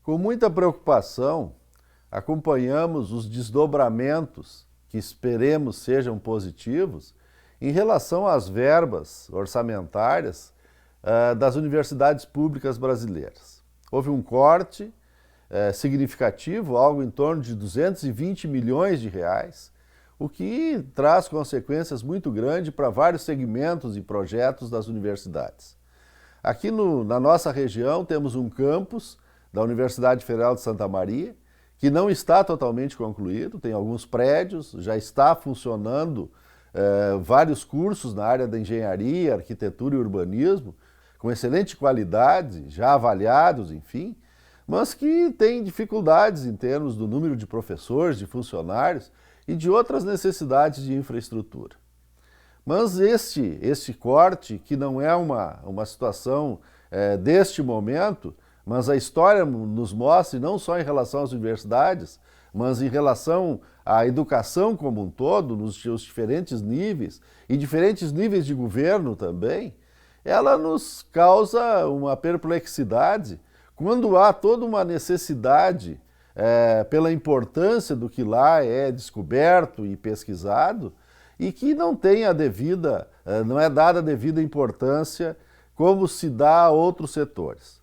Com muita preocupação, acompanhamos os desdobramentos, que esperemos sejam positivos, em relação às verbas orçamentárias das universidades públicas brasileiras. Houve um corte significativo, algo em torno de 220 milhões de reais, o que traz consequências muito grandes para vários segmentos e projetos das universidades. Aqui na nossa região temos um campus da Universidade Federal de Santa Maria, que não está totalmente concluído, tem alguns prédios, já está funcionando vários cursos na área da engenharia, arquitetura e urbanismo, com excelente qualidade, já avaliados, enfim, mas que tem dificuldades em termos do número de professores, de funcionários e de outras necessidades de infraestrutura. Mas este corte, que não é uma situação deste momento, mas a história nos mostra, e não só em relação às universidades, mas em relação à educação como um todo, nos seus diferentes níveis, e diferentes níveis de governo também, ela nos causa uma perplexidade quando há toda uma necessidade pela importância do que lá é descoberto e pesquisado, e que não tem não é dada a devida importância como se dá a outros setores.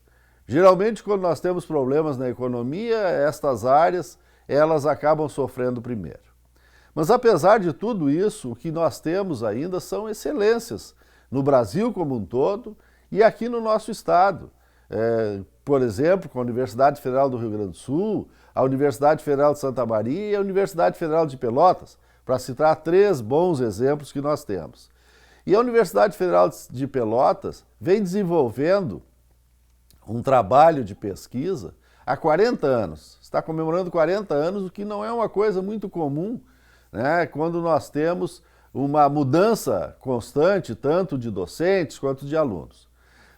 Geralmente, quando nós temos problemas na economia, estas áreas elas acabam sofrendo primeiro. Mas apesar de tudo isso, o que nós temos ainda são excelências no Brasil como um todo e aqui no nosso estado. Por exemplo, com a Universidade Federal do Rio Grande do Sul, a Universidade Federal de Santa Maria e a Universidade Federal de Pelotas, para citar 3 bons exemplos que nós temos. E a Universidade Federal de Pelotas vem desenvolvendo um trabalho de pesquisa há 40 anos. Está comemorando 40 anos, o que não é uma coisa muito comum, né, quando nós temos uma mudança constante, tanto de docentes quanto de alunos.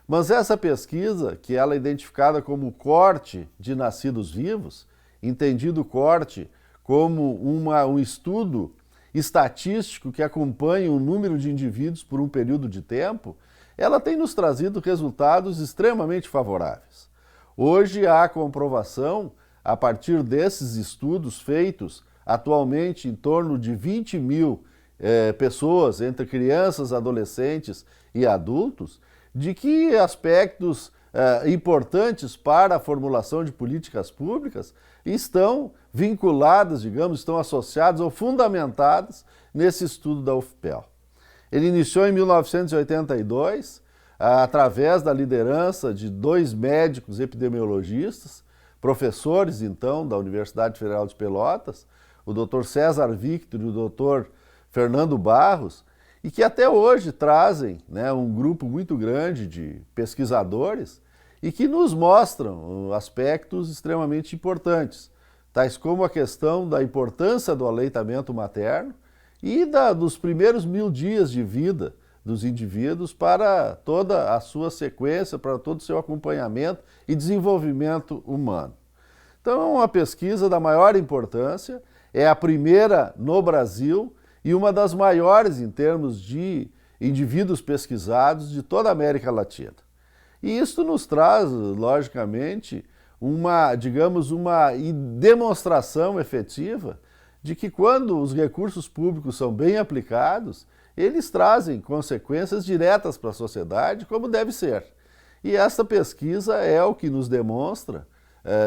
Mas essa pesquisa, que ela é identificada como corte de nascidos vivos, entendido o corte como um estudo estatístico que acompanha o número de indivíduos por um período de tempo, ela tem nos trazido resultados extremamente favoráveis. Hoje há comprovação, a partir desses estudos feitos atualmente em torno de 20 mil pessoas, entre crianças, adolescentes e adultos, de que aspectos importantes para a formulação de políticas públicas estão vinculadas, digamos, estão associadas ou fundamentadas nesse estudo da UFPEL. Ele iniciou em 1982, através da liderança de 2 médicos epidemiologistas, professores, então, da Universidade Federal de Pelotas, o Dr. César Victor e o Dr. Fernando Barros, e que até hoje trazem, né, um grupo muito grande de pesquisadores e que nos mostram aspectos extremamente importantes, tais como a questão da importância do aleitamento materno e dos primeiros 1000 dias de vida dos indivíduos para toda a sua sequência, para todo o seu acompanhamento e desenvolvimento humano. Então é uma pesquisa da maior importância, é a primeira no Brasil e uma das maiores em termos de indivíduos pesquisados de toda a América Latina. E isso nos traz, logicamente, uma demonstração efetiva de que quando os recursos públicos são bem aplicados, eles trazem consequências diretas para a sociedade, como deve ser. E essa pesquisa é o que nos demonstra,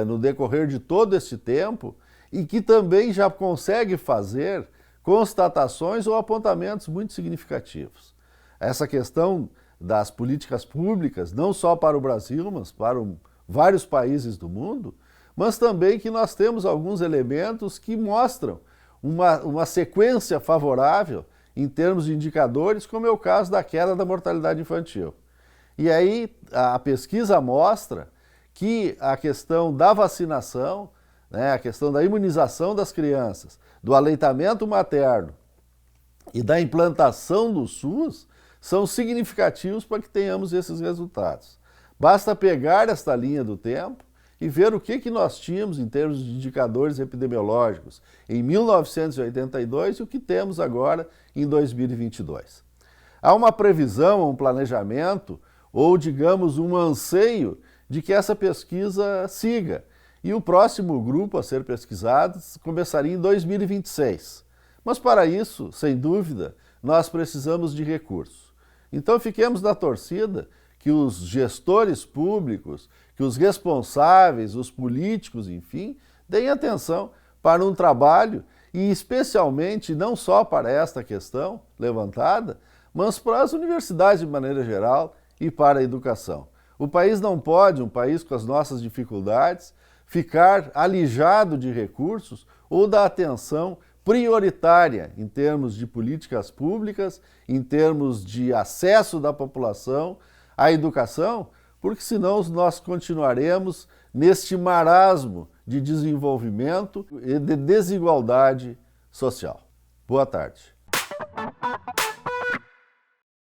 no decorrer de todo este tempo, e que também já consegue fazer constatações ou apontamentos muito significativos. Essa questão das políticas públicas, não só para o Brasil, mas para vários países do mundo, mas também que nós temos alguns elementos que mostram uma sequência favorável em termos de indicadores, como é o caso da queda da mortalidade infantil. E aí a pesquisa mostra que a questão da vacinação, né, a questão da imunização das crianças, do aleitamento materno e da implantação do SUS são significativos para que tenhamos esses resultados. Basta pegar esta linha do tempo e ver o que nós tínhamos em termos de indicadores epidemiológicos em 1982 e o que temos agora em 2022. Há uma previsão, um planejamento ou, digamos, um anseio de que essa pesquisa siga. E o próximo grupo a ser pesquisado começaria em 2026. Mas para isso, sem dúvida, nós precisamos de recursos. Então fiquemos na torcida que os gestores públicos, que os responsáveis, os políticos, enfim, deem atenção para um trabalho e especialmente não só para esta questão levantada, mas para as universidades de maneira geral e para a educação. O país não pode, um país com as nossas dificuldades, ficar alijado de recursos ou da atenção prioritária em termos de políticas públicas, em termos de acesso da população à educação, porque senão nós continuaremos neste marasmo de desenvolvimento e de desigualdade social. Boa tarde.